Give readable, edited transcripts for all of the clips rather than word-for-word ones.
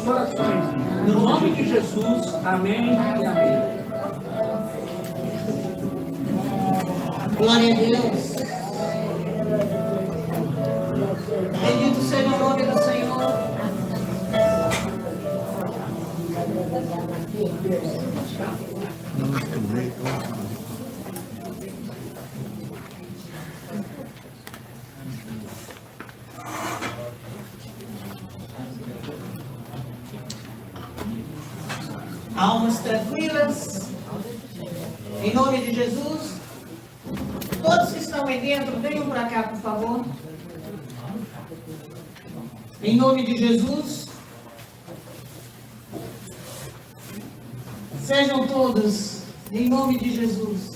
corações. No nome de Jesus, amém e amém. Glória a Deus. Bendito seja o nome do Senhor. Almas tranquilas, em nome de Jesus. Todos que estão aí dentro, venham para cá, por favor. Em nome de Jesus. Sejam todos, em nome de Jesus,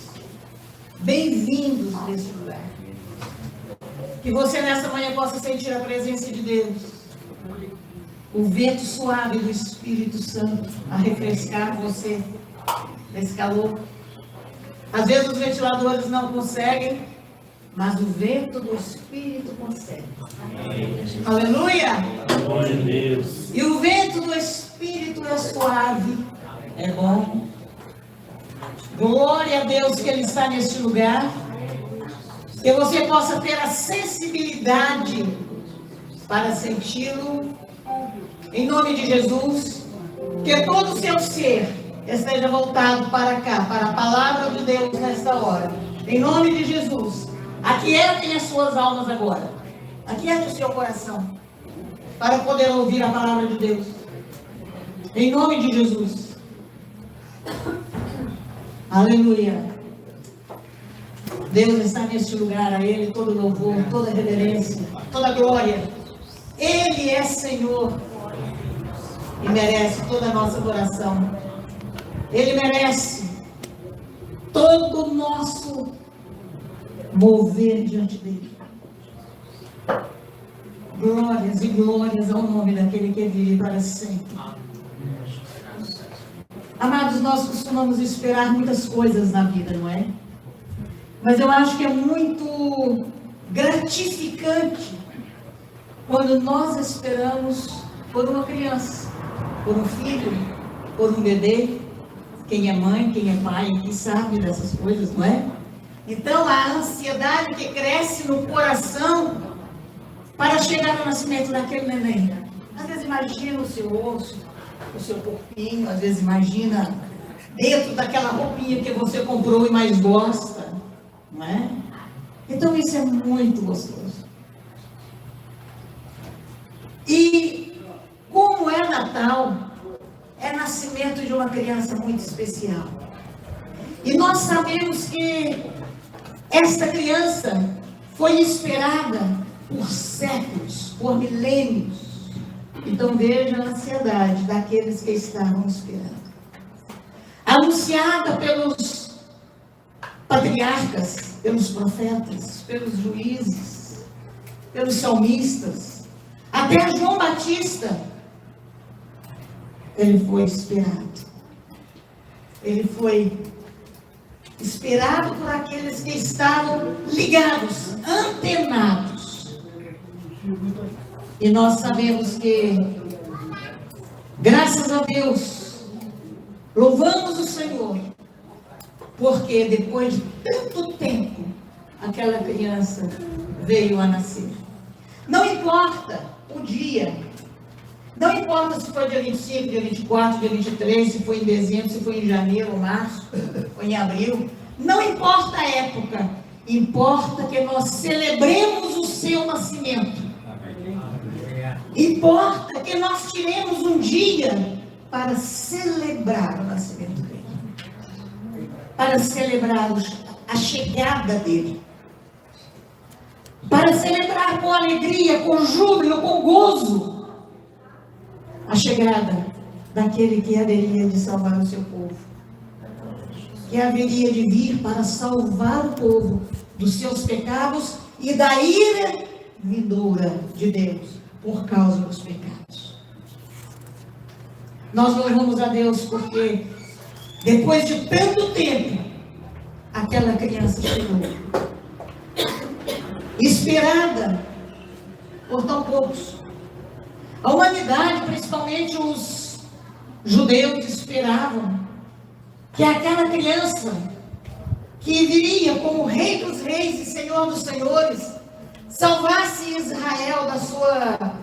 bem-vindos neste lugar. Que você nessa manhã possa sentir a presença de Deus. O vento suave do Espírito Santo a refrescar você nesse calor. Às vezes os ventiladores não conseguem, mas o vento do Espírito consegue. Aleluia! Glória a Deus. E o vento do Espírito é suave, é bom. Glória a Deus que Ele está neste lugar. Que você possa ter a sensibilidade para senti-lo. Em nome de Jesus, que todo o seu ser esteja voltado para cá, para a palavra de Deus nesta hora. Em nome de Jesus, aquietem as suas almas agora. Aquiete o seu coração, para poder ouvir a palavra de Deus. Em nome de Jesus. Aleluia. Deus está neste lugar, a Ele todo louvor, toda reverência, toda glória. Ele é Senhor. E merece toda a nossa adoração. Ele merece todo o nosso mover diante dele. Glórias e glórias ao nome daquele que vive para sempre. Amados, nós costumamos esperar muitas coisas na vida, não é? Mas eu acho que é muito gratificante quando nós esperamos por uma criança, por um filho, por um bebê. Quem é mãe, quem é pai, quem sabe dessas coisas, não é? Então a ansiedade que cresce no coração para chegar ao nascimento daquele neném. Às vezes imagina o seu osso, o seu corpinho, às vezes imagina dentro daquela roupinha que você comprou e mais gosta, não é? Então isso é muito gostoso. E como é Natal, é nascimento de uma criança muito especial. E nós sabemos que esta criança foi esperada por séculos, por milênios. Então veja a ansiedade daqueles que estavam esperando. Anunciada pelos patriarcas, pelos profetas, pelos juízes, pelos salmistas, até João Batista, ele foi esperado. Ele foi esperado por aqueles que estavam ligados, antenados. E nós sabemos que, graças a Deus, louvamos o Senhor, porque depois de tanto tempo, aquela criança veio a nascer. Não importa o dia, não importa se foi dia 25, dia 24, dia 23, se foi em dezembro, se foi em janeiro ou março, ou em abril, não importa a época, importa que nós celebremos o seu nascimento. Importa que nós tiremos um dia para celebrar o nascimento dele, para celebrar a chegada dele, para celebrar com alegria, com júbilo, com gozo, a chegada daquele que haveria de salvar o seu povo, que haveria de vir para salvar o povo dos seus pecados e da ira vindoura de Deus por causa dos pecados. Nós louvamos a Deus porque depois de tanto tempo aquela criança chegou, esperada por tão poucos. A humanidade, principalmente os judeus, esperavam que aquela criança que viria como Rei dos Reis e Senhor dos Senhores salvasse Israel da sua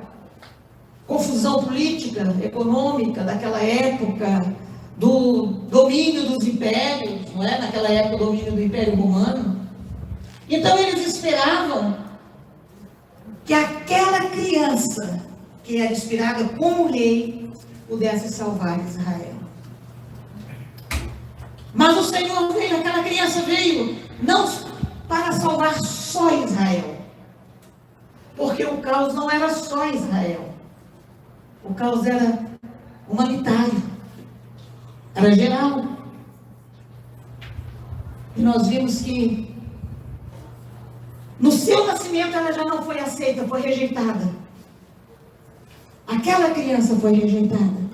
confusão política, econômica daquela época, do domínio dos impérios, não é? Naquela época, o domínio do Império Romano. Então, eles esperavam que aquela criança, que era inspirada como rei, pudesse salvar Israel. Mas o Senhor veio, aquela criança veio, não para salvar só Israel, porque o caos não era só Israel, o caos era humanitário, era geral. E nós vimos que no seu nascimento ela já não foi aceita, foi rejeitada. Aquela criança foi rejeitada.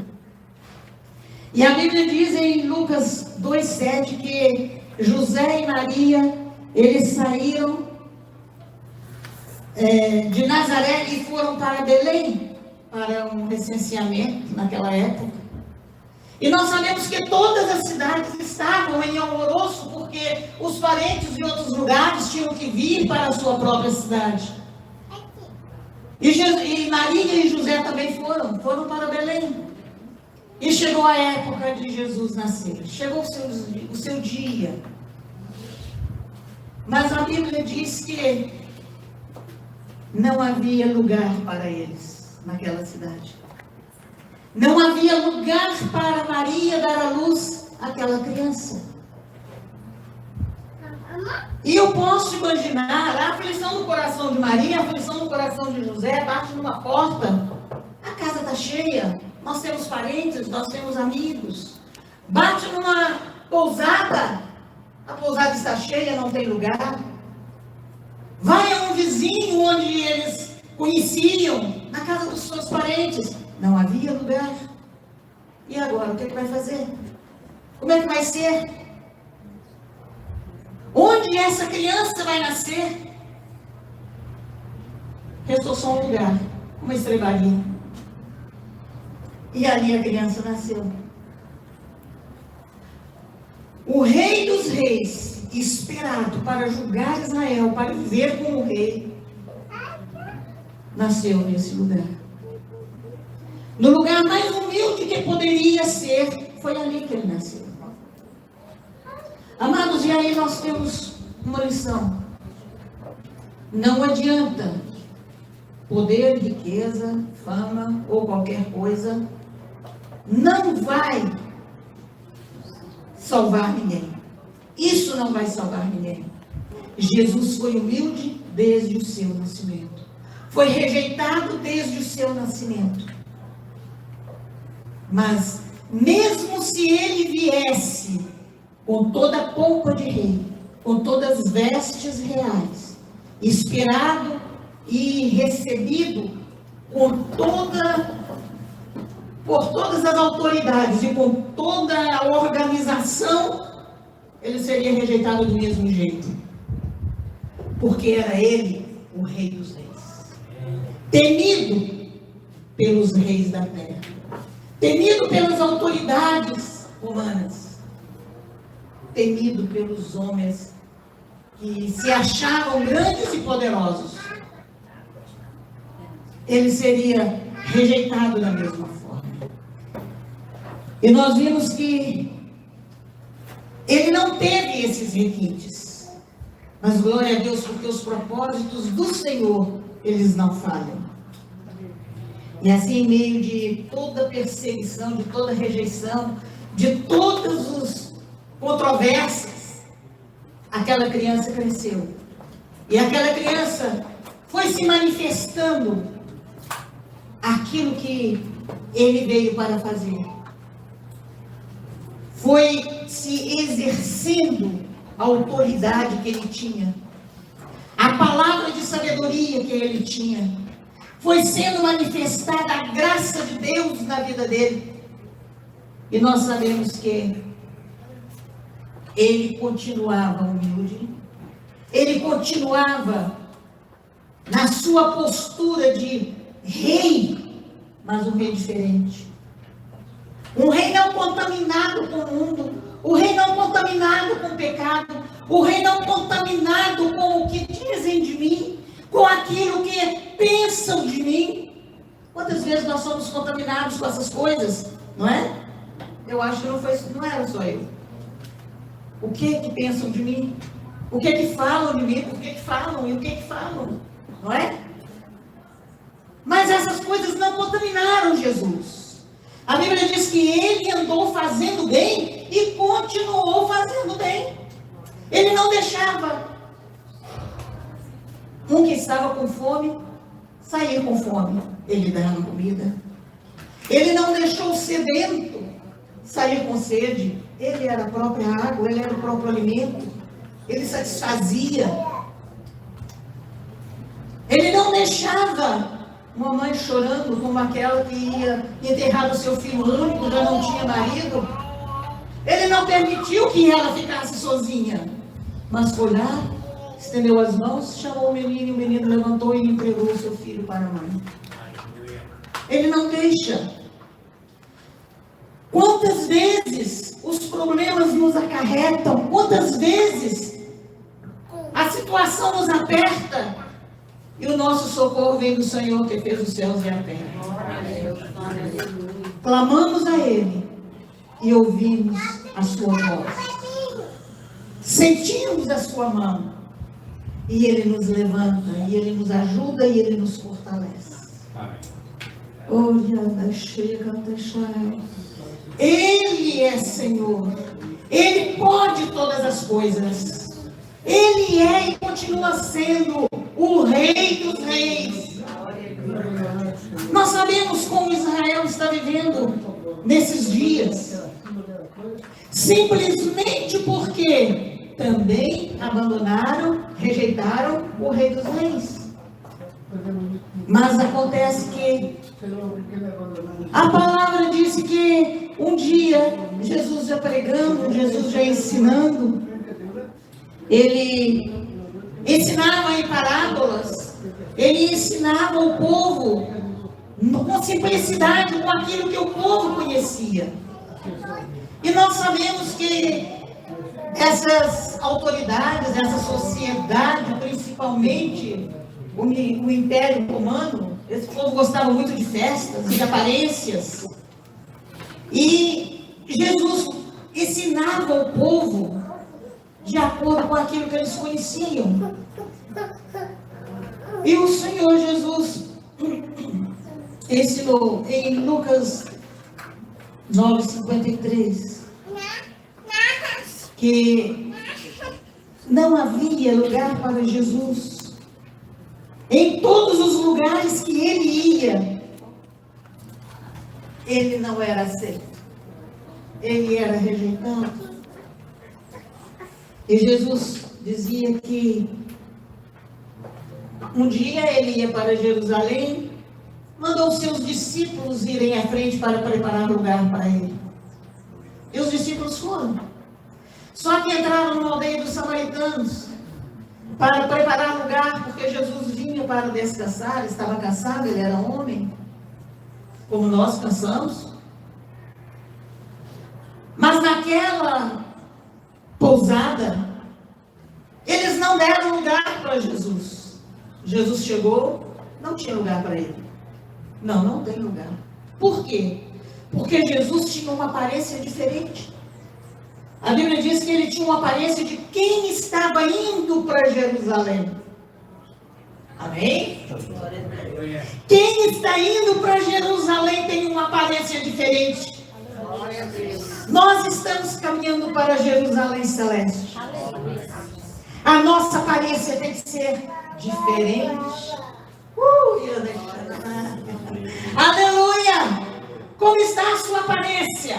E a Bíblia diz em Lucas 2,7 que José e Maria, eles saíram de Nazaré e foram para Belém, para um recenseamento naquela época. E nós sabemos que todas as cidades estavam em alvoroço, porque os parentes de outros lugares tinham que vir para a sua própria cidade. E Maria e José também foram para Belém. E chegou a época de Jesus nascer. Chegou o seu dia. Mas a Bíblia diz que não havia lugar para eles naquela cidade. Não havia lugar para Maria dar à luz àquela criança. E eu posso imaginar a aflição no coração de Maria, a aflição no coração de José. Bate numa porta, a casa está cheia, nós temos parentes, nós temos amigos. Bate numa pousada, a pousada está cheia, não tem lugar. Vai a um vizinho onde eles conheciam, na casa dos seus parentes, não havia lugar. E agora, o que vai fazer? Como é que vai ser? Onde essa criança vai nascer? Restou só um lugar, uma estrebaria. E ali a criança nasceu. O Rei dos Reis, esperado para julgar Israel, para viver como rei, nasceu nesse lugar. No lugar mais humilde que poderia ser, foi ali que ele nasceu. Amados, e aí nós temos uma lição. Não adianta poder, riqueza, fama ou qualquer coisa, não vai salvar ninguém. Isso não vai salvar ninguém. Jesus foi humilde desde o seu nascimento. Foi rejeitado desde o seu nascimento. Mas, mesmo se ele viesse com toda a pompa de rei, com todas as vestes reais, esperado e recebido por todas as autoridades e com toda a organização, ele seria rejeitado do mesmo jeito. Porque era ele o Rei dos Reis. Temido pelos reis da terra. Temido pelas autoridades humanas. Temido pelos homens que se achavam grandes e poderosos. Ele seria rejeitado da mesma forma. E nós vimos que ele não teve esses requintes. Mas glória a Deus, porque os propósitos do Senhor, eles não falham. E assim, em meio de toda perseguição, de toda rejeição, de todas as controvérsias, aquela criança cresceu. E aquela criança foi se manifestando aquilo que ele veio para fazer. Foi se exercendo a autoridade que ele tinha. A palavra de sabedoria que ele tinha. Foi sendo manifestada a graça de Deus na vida dele. E nós sabemos que ele continuava humilde. Ele continuava na sua postura de rei, mas um rei diferente. Um rei não contaminado com o mundo, o rei não contaminado com o pecado, o rei não contaminado com o que dizem de mim, com aquilo que pensam de mim. Quantas vezes nós somos contaminados com essas coisas, não é? Eu acho que não era só eu. O que pensam de mim? O que falam de mim? O que falam e o que falam, não é? Mas essas coisas não contaminaram Jesus. A Bíblia diz que ele andou fazendo bem e continuou fazendo bem. Ele não deixava um que estava com fome sair com fome. Ele dava comida. Ele não deixou o sedento sair com sede. Ele era a própria água, ele era o próprio alimento. Ele satisfazia. Ele não deixava uma mãe chorando como aquela que ia enterrar o seu filho único, já não tinha marido. Ele não permitiu que ela ficasse sozinha. Mas foi lá, estendeu as mãos, chamou o menino, e o menino levantou e entregou o seu filho para a mãe. Ele não deixa. Quantas vezes os problemas nos acarretam, quantas vezes a situação nos aperta, e o nosso socorro vem do Senhor que fez os céus e a terra. Clamamos a Ele e ouvimos a sua voz. Sentimos a sua mão e Ele nos levanta, e Ele nos ajuda e Ele nos fortalece. Ele é Senhor. Ele pode todas as coisas. Ele é e continua sendo o Rei dos Reis. Nós sabemos como Israel está vivendo nesses dias. Simplesmente porque também abandonaram, rejeitaram o Rei dos Reis. Mas acontece que a palavra diz que um dia, Jesus já pregando, Jesus já ensinando, ele ensinava em parábolas, ele ensinava o povo com simplicidade, com aquilo que o povo conhecia. E nós sabemos que essas autoridades, essa sociedade, principalmente o Império Romano, esse povo gostava muito de festas, de aparências. E Jesus ensinava o povo de acordo com aquilo que eles conheciam. E o Senhor Jesus ensinou em Lucas 9:53 que não havia lugar para Jesus. Em todos os lugares que ele ia, ele não era aceito. Ele era rejeitado. E Jesus dizia que um dia ele ia para Jerusalém, mandou os seus discípulos irem à frente para preparar lugar para ele. E os discípulos foram. Só que entraram numa aldeia dos samaritanos para preparar lugar, porque Jesus vinha para descansar, estava cansado, ele era homem, como nós cansamos. Mas naquela pousada, eles não deram lugar para Jesus. Jesus chegou, não tinha lugar para ele. Não tem lugar. Por quê? Porque Jesus tinha uma aparência diferente. A Bíblia diz que ele tinha uma aparência de quem estava indo para Jerusalém. Amém? Quem está indo para Jerusalém tem uma aparência diferente. Nós estamos caminhando para Jerusalém Celeste. A nossa aparência tem que ser diferente. Aleluia! Como está a sua aparência?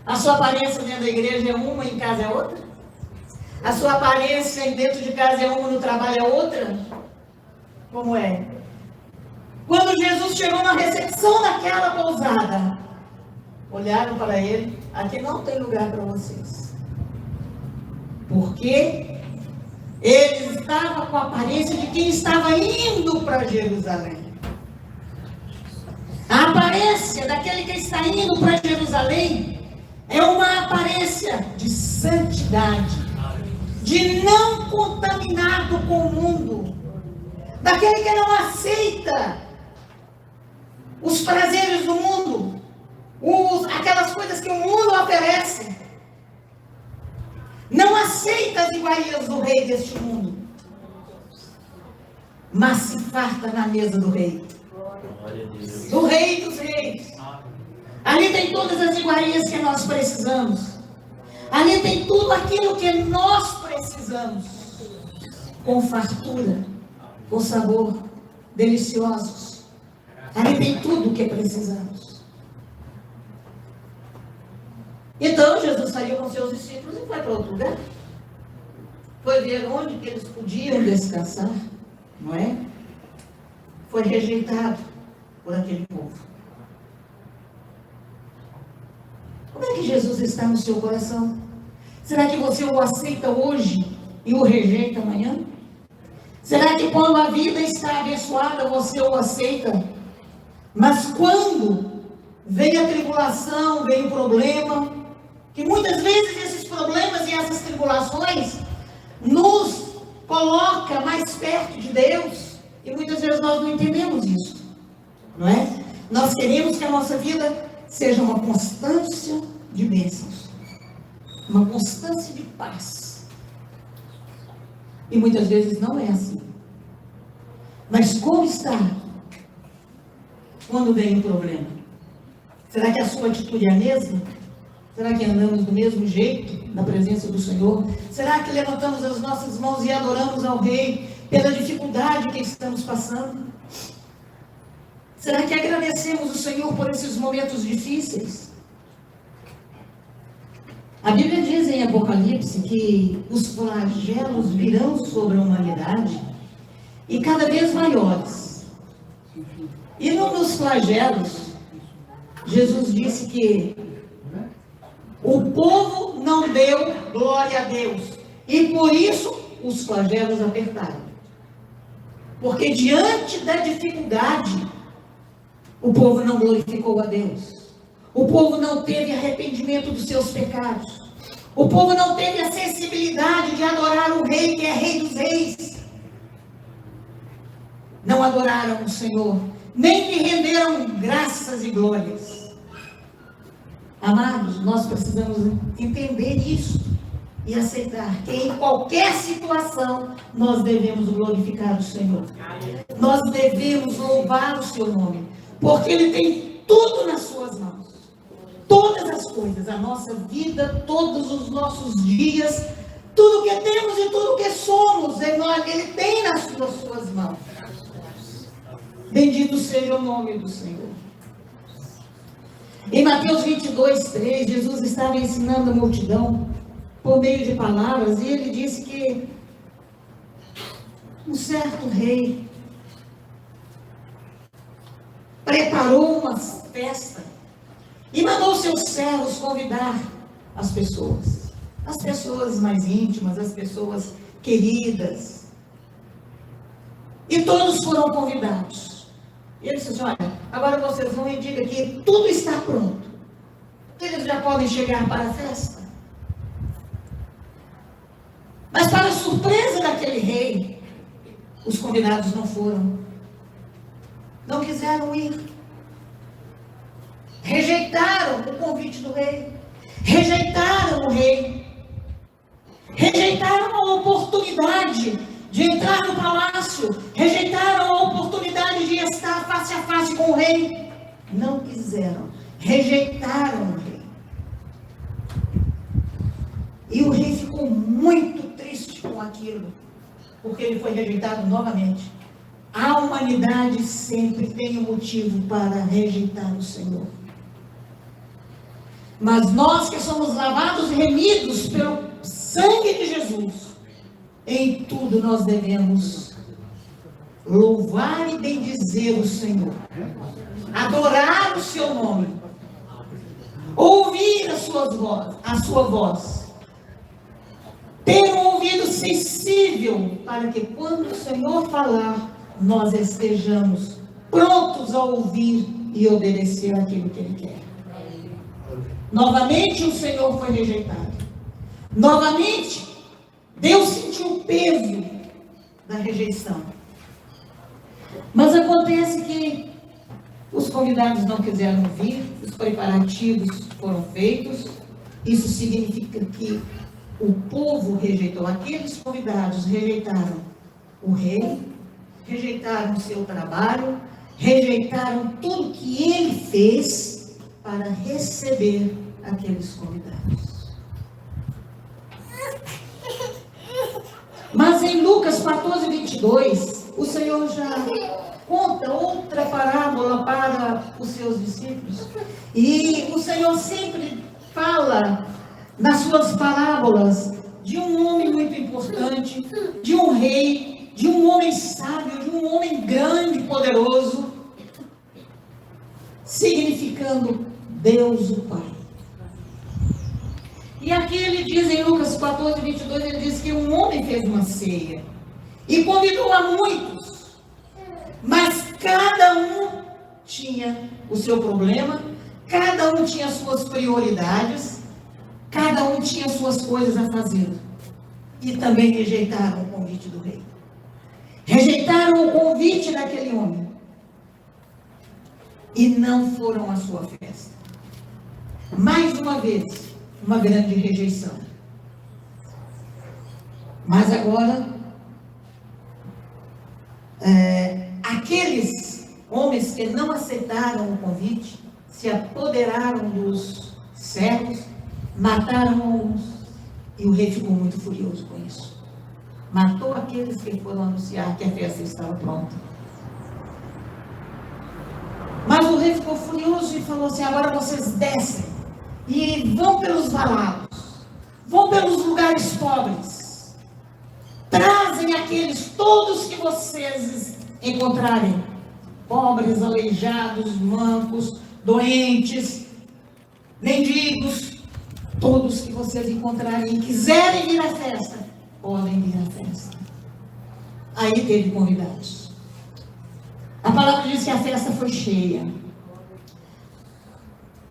A sua aparência dentro da igreja é uma, em casa é outra? A sua aparência dentro de casa é uma, no trabalho é outra? Como é? Quando Jesus chegou na recepção daquela pousada, olharam para ele: aqui não tem lugar para vocês. Porque ele estava com a aparência de quem estava indo para Jerusalém. A aparência daquele que está indo para Jerusalém é uma aparência de santidade, de não contaminado com o mundo, daquele que não aceita os prazeres do mundo, aquelas coisas que o mundo oferece. Não aceita as iguarias do rei deste mundo, mas se farta na mesa do rei. Do rei dos reis. Ali tem todas as iguarias que nós precisamos. Ali tem tudo aquilo que nós precisamos. Com fartura, com sabor, deliciosos. Ali tem tudo o que precisamos. Então Jesus saiu com seus discípulos e foi para outro lugar. Foi ver onde que eles podiam descansar, não é? Foi rejeitado por aquele povo. Como é que Jesus está no seu coração? Será que você o aceita hoje e o rejeita amanhã? Será que quando a vida está abençoada, você o aceita? Mas quando vem a tribulação, vem o problema, que muitas vezes esses problemas e essas tribulações nos coloca mais perto de Deus, e muitas vezes nós não entendemos isso, não é? Nós queremos que a nossa vida seja uma constância de bênçãos, uma constância de paz, e muitas vezes não é assim. Mas como está quando vem o problema? Será que a sua atitude é a mesma? Será que andamos do mesmo jeito na presença do Senhor? Será que levantamos as nossas mãos e adoramos ao Rei pela dificuldade que estamos passando? Será que agradecemos o Senhor por esses momentos difíceis? A Bíblia diz em Apocalipse que os flagelos virão sobre a humanidade e cada vez maiores. E nos flagelos, Jesus disse que o povo não deu glória a Deus. E por isso os flagelos apertaram. Porque diante da dificuldade, o povo não glorificou a Deus. O povo não teve arrependimento dos seus pecados. O povo não teve a sensibilidade de adorar o Rei, que é Rei dos Reis. Não adoraram o Senhor, nem lhe renderam graças e glórias. Amados, nós precisamos entender isso e aceitar que em qualquer situação nós devemos glorificar o Senhor. Nós devemos louvar o seu nome, porque Ele tem tudo nas suas mãos. Todas as coisas, a nossa vida, todos os nossos dias, tudo que temos e tudo que somos, Ele tem nas suas mãos. Bendito seja o nome do Senhor. Em Mateus 22, 3, Jesus estava ensinando a multidão por meio de palavras, e Ele disse que um certo rei preparou uma festa e mandou seus servos convidar as pessoas mais íntimas, as pessoas queridas, e todos foram convidados. E ele disse assim: olha, agora vocês vão e digam que tudo está pronto, eles já podem chegar para a festa. Mas para a surpresa daquele rei, os convidados não foram, não quiseram ir, rejeitaram o convite do rei, rejeitaram o rei, rejeitaram a oportunidade de entrar no palácio, rejeitaram a oportunidade de estar face a face com o rei, não quiseram, rejeitaram o rei. E o rei ficou muito triste com aquilo, porque ele foi rejeitado novamente. A humanidade sempre tem um motivo para rejeitar o Senhor. Mas nós que somos lavados e remidos pelo sangue de Jesus, em tudo nós devemos louvar e bendizer o Senhor, adorar o seu nome, ouvir a sua voz, ter um ouvido sensível para que quando o Senhor falar, nós estejamos prontos a ouvir e obedecer aquilo que Ele quer. Novamente o Senhor foi rejeitado. Novamente, Deus sentiu o peso da rejeição. Mas acontece que os convidados não quiseram vir, os preparativos foram feitos. Isso significa que o povo rejeitou. Aqueles convidados rejeitaram o rei, rejeitaram o seu trabalho, rejeitaram tudo que ele fez para receber aqueles convidados. Mas em Lucas 14, 22, o Senhor já conta outra parábola para os seus discípulos. E o Senhor sempre fala nas suas parábolas de um homem muito importante, de um rei, de um homem sábio, de um homem grande e poderoso, significando Deus o Pai. E aqui ele diz em Lucas 14, 22, ele diz que um homem fez uma ceia e convidou a muitos, mas cada um tinha o seu problema, cada um tinha suas prioridades, cada um tinha suas coisas a fazer. E também rejeitaram o convite do rei. Rejeitaram o convite daquele homem. E não foram à sua festa. Mais uma vez, uma grande rejeição. Mas agora, aqueles homens que não aceitaram o convite, se apoderaram dos servos, mataram-os, e o rei ficou muito furioso com isso. Matou aqueles que foram anunciar que a festa estava pronta. Mas o rei ficou furioso e falou assim: agora vocês descem e vão pelos valados, vão pelos lugares pobres, trazem aqueles todos que vocês encontrarem, pobres, aleijados, mancos, doentes, mendigos, todos que vocês encontrarem e quiserem vir à festa, podem vir à festa. Aí teve convidados. A palavra diz que a festa foi cheia.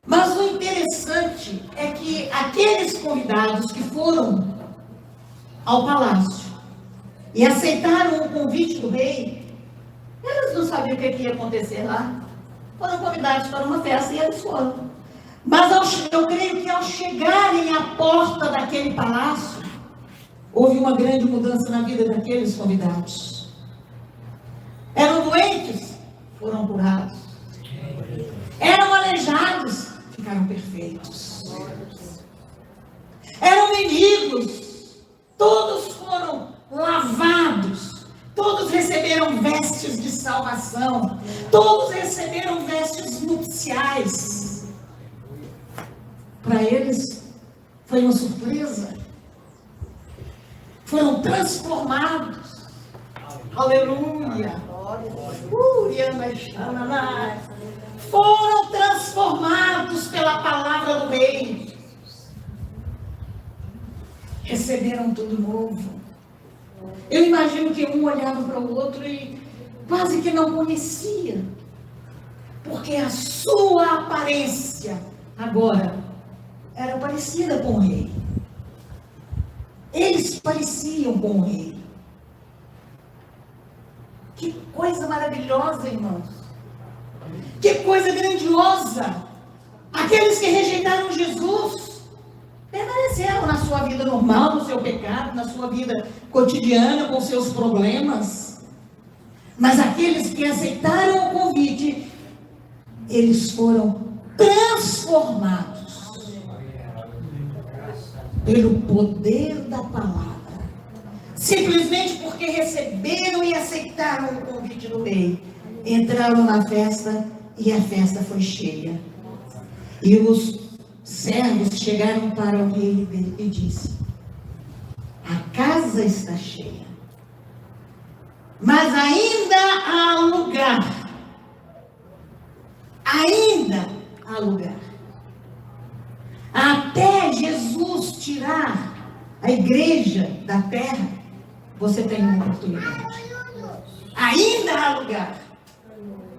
Mas o interessante é que aqueles convidados que foram ao palácio e aceitaram o convite do rei, eles não sabiam o que ia acontecer lá. Foram convidados para uma festa e eles foram. Mas eu creio que ao chegarem à porta daquele palácio, houve uma grande mudança na vida daqueles convidados. Eram doentes, foram curados. Eram aleijados, ficaram perfeitos. Eram mendigos, todos foram lavados. Todos receberam vestes de salvação. Todos receberam vestes nupciais. Para eles foi uma surpresa. Foram transformados. Aleluia. Foram transformados pela palavra do rei. Receberam tudo novo. Eu imagino que um olhava para o outro e quase que não conhecia. Porque a sua aparência agora era parecida com o rei. Eles pareciam com o rei. Que coisa maravilhosa, irmãos. Que coisa grandiosa. Aqueles que rejeitaram Jesus permaneceram na sua vida normal, no seu pecado, na sua vida cotidiana, com seus problemas. Mas aqueles que aceitaram o convite, eles foram transformados pelo poder da palavra. Simplesmente porque receberam e aceitaram o convite do rei. Entraram na festa e a festa foi cheia. E os servos chegaram para o rei e disse: a casa está cheia, mas ainda há lugar. Ainda há lugar. Até Jesus tirar a igreja da terra, você tem uma oportunidade. Ainda há lugar.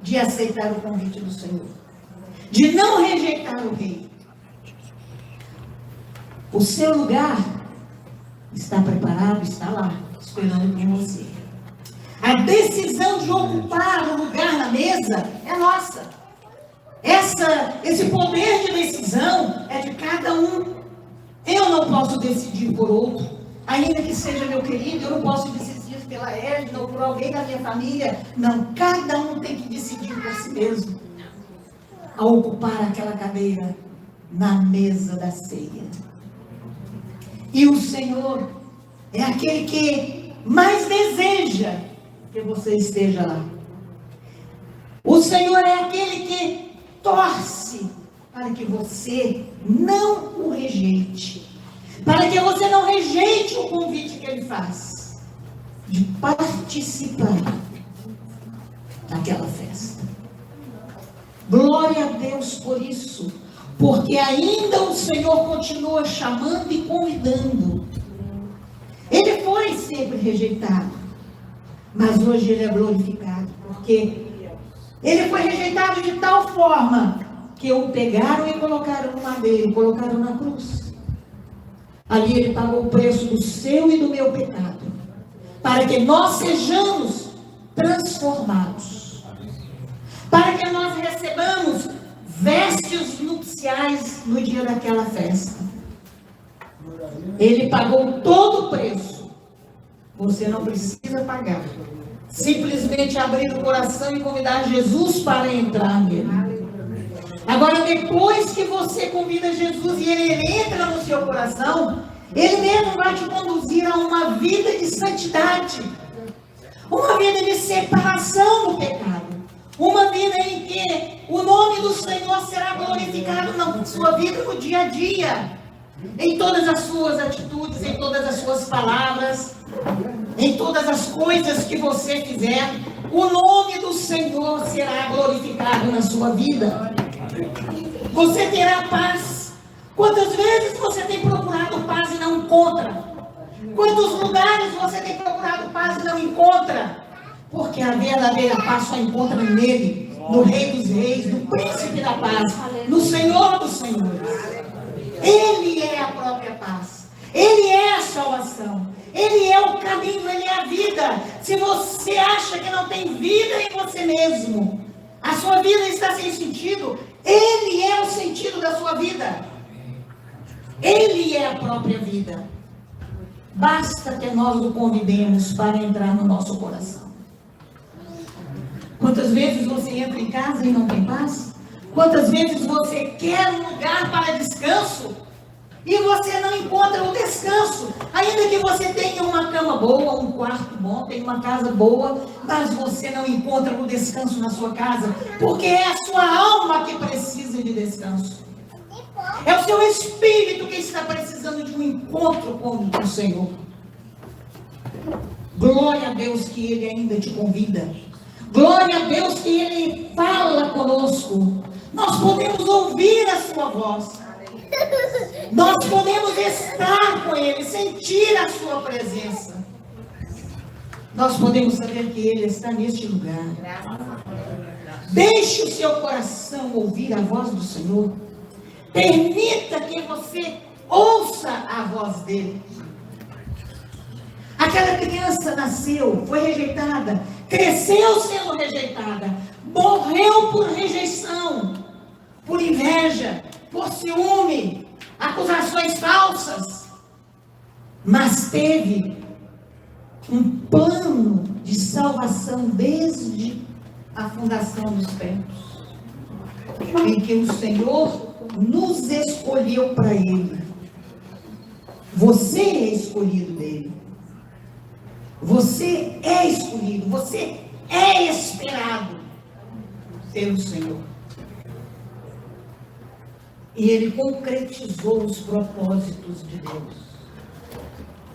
de aceitar o convite do Senhor, de não rejeitar o rei. O seu lugar está preparado, está lá, esperando por você. A decisão de ocupar o lugar na mesa é nossa. Esse poder de decisão é de cada um. Eu não posso decidir por outro, ainda que seja meu querido. Eu não posso decidir pela Edna ou por alguém da minha família. Não, cada um tem que decidir por si mesmo a ocupar aquela cadeira na mesa da ceia. E o Senhor é aquele que mais deseja que você esteja lá. O Senhor é aquele que torce para que você não o rejeite, para que você não rejeite o convite que Ele faz de participar daquela festa. Glória a Deus por isso, porque ainda o Senhor continua chamando e convidando. Ele foi sempre rejeitado, mas hoje Ele é glorificado, porque Ele foi rejeitado de tal forma que o pegaram e colocaram no madeiro, colocaram na cruz. Ali Ele pagou o preço do seu e do meu pecado, para que nós sejamos transformados, para que nós recebamos vestes nupciais no dia daquela festa. Ele pagou todo o preço. Você não precisa pagar. Simplesmente abrir o coração e convidar Jesus para entrar nele. Agora, depois que você convida Jesus e ele entra no seu coração, Ele mesmo vai te conduzir a uma vida de santidade, uma vida de separação do pecado, uma vida em que o nome do Senhor será glorificado na sua vida no dia a dia, em todas as suas atitudes, em todas as suas palavras, em todas as coisas que você fizer. O nome do Senhor será glorificado na sua vida. Você terá paz. Quantas vezes você tem procurado paz e não encontra? Quantos lugares você tem procurado paz e não encontra? Porque a verdadeira paz só encontra nele, no Rei dos Reis, no Príncipe da Paz, no Senhor dos Senhores. Ele é a própria paz. Ele é a salvação. Ele é o caminho, Ele é a vida. Se você acha que não tem vida em você mesmo, a sua vida está sem sentido, Ele é o sentido da sua vida. Ele é a própria vida. Basta que nós o convidemos para entrar no nosso coração. Quantas vezes você entra em casa e não tem paz? Quantas vezes você quer um lugar para descanso e você não encontra o descanso? Ainda que você tenha uma cama boa, um quarto bom, tenha uma casa boa, mas você não encontra o descanso na sua casa, porque é a sua alma que precisa de descanso. É o seu espírito que está precisando de um encontro com o Senhor. Glória a Deus que Ele ainda te convida. Glória a Deus que Ele fala conosco. Nós podemos ouvir a sua voz. Nós podemos estar com Ele, sentir a sua presença. Nós podemos saber que Ele está neste lugar. Deixe o seu coração ouvir a voz do Senhor. Permita que você ouça a voz dele. Aquela criança nasceu, foi rejeitada, cresceu sendo rejeitada, morreu por rejeição, por inveja, por ciúme, acusações falsas, mas teve um plano de salvação desde a fundação dos tempos, em que o Senhor nos escolheu para Ele. Você é escolhido dele. Você é escolhido, você é esperado pelo Senhor. E Ele concretizou os propósitos de Deus.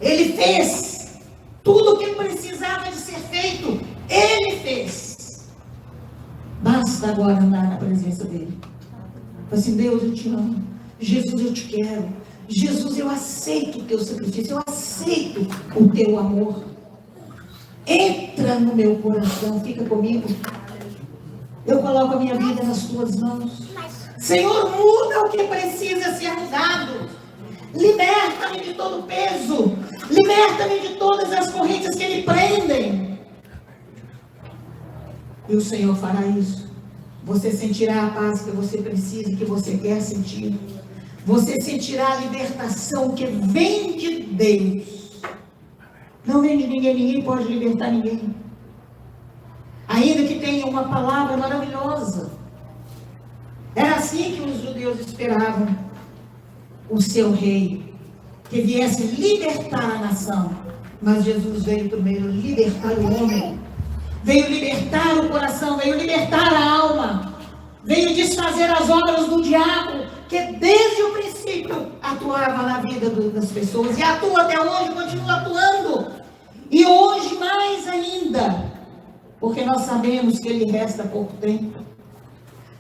Ele fez tudo o que precisava de ser feito. Ele fez. Basta agora andar na presença dEle. Assim, Deus, eu te amo. Jesus, eu te quero. Jesus, eu aceito o teu sacrifício. Eu aceito o teu amor. Entra no meu coração. Fica comigo. Eu coloco a minha vida nas tuas mãos. Senhor, muda o que precisa ser mudado. Liberta-me de todo peso. Liberta-me de todas as correntes que me prendem. E o Senhor fará isso. Você sentirá a paz que você precisa e que você quer sentir. Você sentirá a libertação que vem de Deus. Não vem de ninguém, ninguém pode libertar ninguém. Ainda que tenha uma palavra maravilhosa. Era assim que os judeus esperavam o seu rei, que viesse libertar a nação. Mas Jesus veio primeiro libertar o homem. Veio libertar o coração, veio libertar a alma. Veio desfazer as obras do diabo, que desde o princípio atuava na vida das pessoas. E atua até hoje, continua atuando. E hoje mais ainda. Porque nós sabemos que ele resta pouco tempo.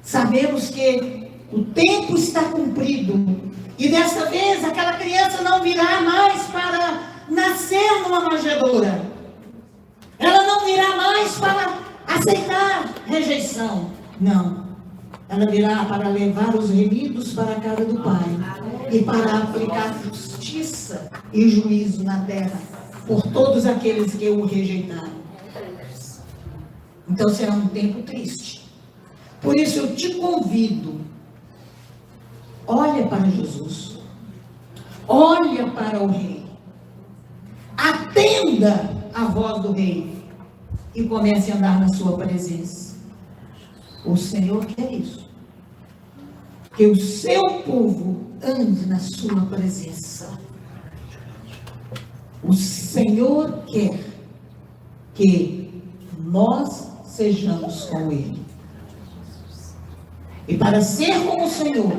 Sabemos que o tempo está cumprido. E dessa vez aquela criança não virá mais para nascer numa manjedoura. Ela não virá mais para aceitar rejeição. Não. Ela virá para levar os remidos para a casa do Pai. E para aplicar justiça e juízo na terra. Por todos aqueles que o rejeitaram. Então será um tempo triste. Por isso eu te convido. Olha para Jesus. Olha para o Rei. Atenda a voz do Rei. E comece a andar na sua presença. O Senhor quer isso. Que o seu povo ande na sua presença. O Senhor quer que nós sejamos com Ele. E para ser como o Senhor,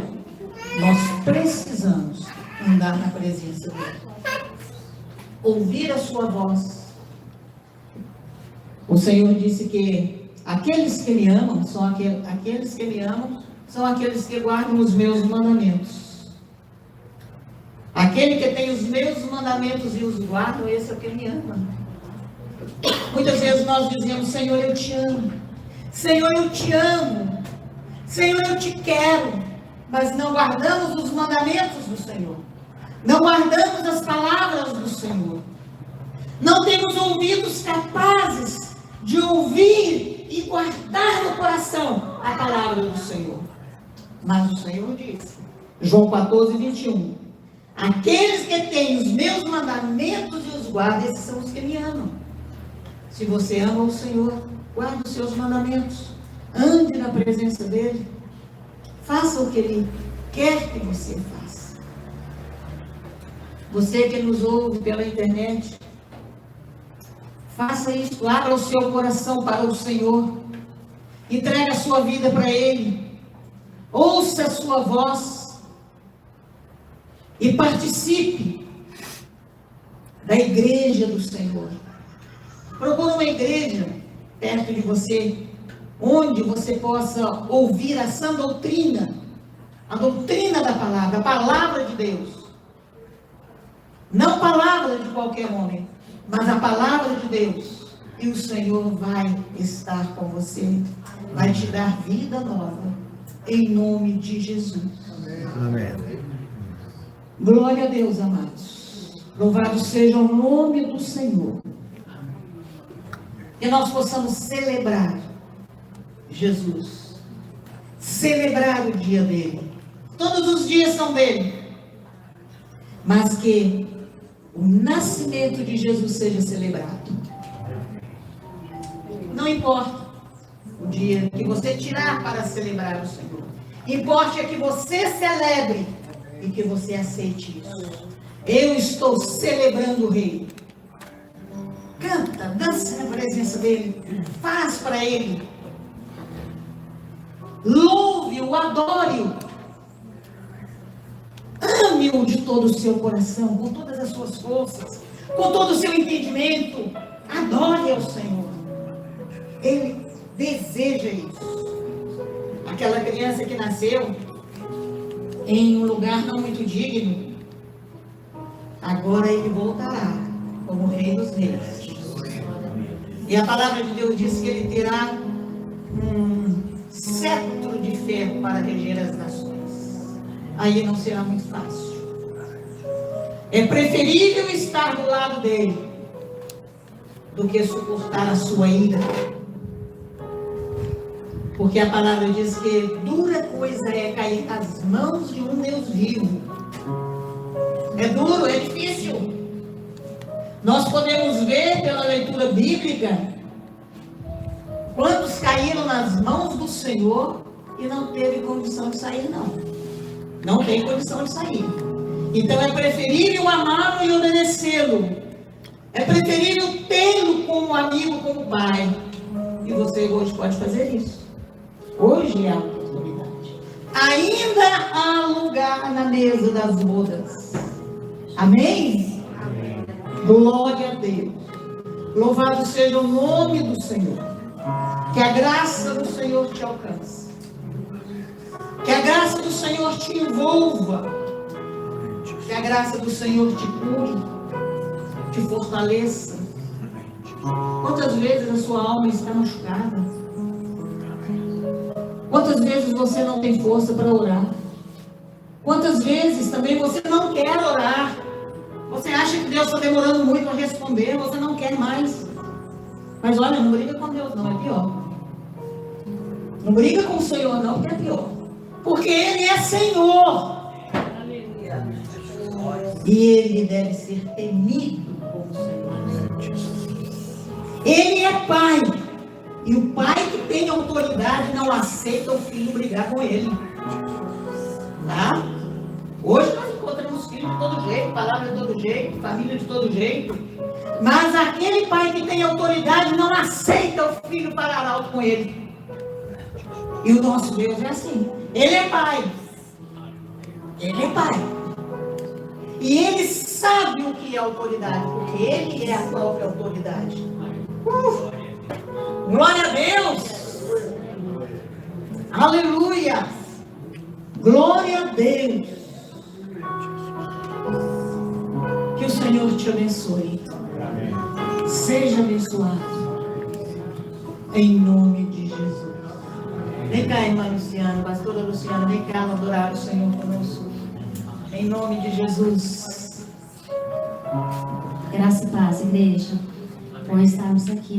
nós precisamos andar na presença dEle. Ouvir a sua voz. O Senhor disse que aqueles que me amam são aqueles que me amam, são aqueles que guardam os meus mandamentos. Aquele que tem os meus mandamentos e os guarda, esse é o que me ama. Muitas vezes nós dizemos: Senhor, eu te amo. Senhor, eu te amo. Senhor, eu te quero. Mas não guardamos os mandamentos do Senhor. Não guardamos as palavras do Senhor. Não temos ouvidos capazes de ouvir e guardar no coração a palavra do Senhor. Mas o Senhor disse, João 14, 21, aqueles que têm os meus mandamentos e os guardam, esses são os que me amam. Se você ama o Senhor, guarde os seus mandamentos. Ande na presença dEle. Faça o que Ele quer que você faça. Você que nos ouve pela internet, faça isso. Abra o seu coração para o Senhor. Entregue a sua vida para Ele. Ouça a sua voz. E participe da igreja do Senhor. Procure uma igreja perto de você, onde você possa ouvir a sã doutrina, a doutrina da palavra, a palavra de Deus. Não palavra de qualquer homem, mas a palavra de Deus. E o Senhor vai estar com você, vai te dar vida nova, em nome de Jesus. Amém. Glória a Deus, amados. Louvado seja o nome do Senhor. Que nós possamos celebrar Jesus. Celebrar o dia dele. Todos os dias são dele. Mas que o nascimento de Jesus seja celebrado. Não importa o dia que você tirar para celebrar o Senhor. Importa é que você celebre e que você aceite isso. Eu estou celebrando o Rei. Canta, dança na presença dele. Faz para ele. Louve-o, adore-o. Ame-o de todo o seu coração, com todas as suas forças, com todo o seu entendimento. Adore ao Senhor. Ele deseja isso. Aquela criança que nasceu em um lugar não muito digno, agora ele voltará como Rei dos Reis. E a palavra de Deus diz que ele terá cetro de ferro para reger as nações. Aí não será muito fácil. É preferível estar do lado dele do que suportar a sua ira. Porque a palavra diz que dura coisa é cair nas mãos de um Deus vivo. É duro, é difícil. Nós podemos ver pela leitura bíblica quantos caíram nas mãos do Senhor e não teve condição de sair, não. Não tem condição de sair. Então é preferível amá-lo e obedecê-lo. É preferível tê-lo como amigo, como pai. E você hoje pode fazer isso. Hoje é a oportunidade. Ainda há lugar na mesa das bodas. Amém? Amém. Glória a Deus. Louvado seja o nome do Senhor. Que a graça do Senhor te alcance. Que a graça do Senhor te envolva. Que a graça do Senhor te cure, te fortaleça. Quantas vezes a sua alma está machucada? Quantas vezes você não tem força para orar? Quantas vezes também você não quer orar? Você acha que Deus está demorando muito a responder, você não quer mais. Mas olha, não briga com Deus não, é pior. Não briga com o Senhor não, porque é pior. Porque Ele é Senhor. E Ele deve ser temido como Senhor. Ele é Pai. E o pai que tem autoridade não aceita o filho brigar com ele. Tá? Hoje nós encontramos filhos de todo jeito, palavra de todo jeito, família de todo jeito. Mas aquele pai que tem autoridade não aceita o filho parar alto com ele. E o nosso Deus é assim. Ele é pai. Ele é pai. E ele sabe o que é autoridade, porque ele é a própria autoridade. Glória a Deus. Aleluia. Glória a Deus. Que o Senhor te abençoe. Seja abençoado. Em nome de Jesus. Vem cá, irmã Luciana, pastora Luciana, vem cá adorar o Senhor conosco. Em nome de Jesus. Graça e paz, igreja. Bom estarmos aqui.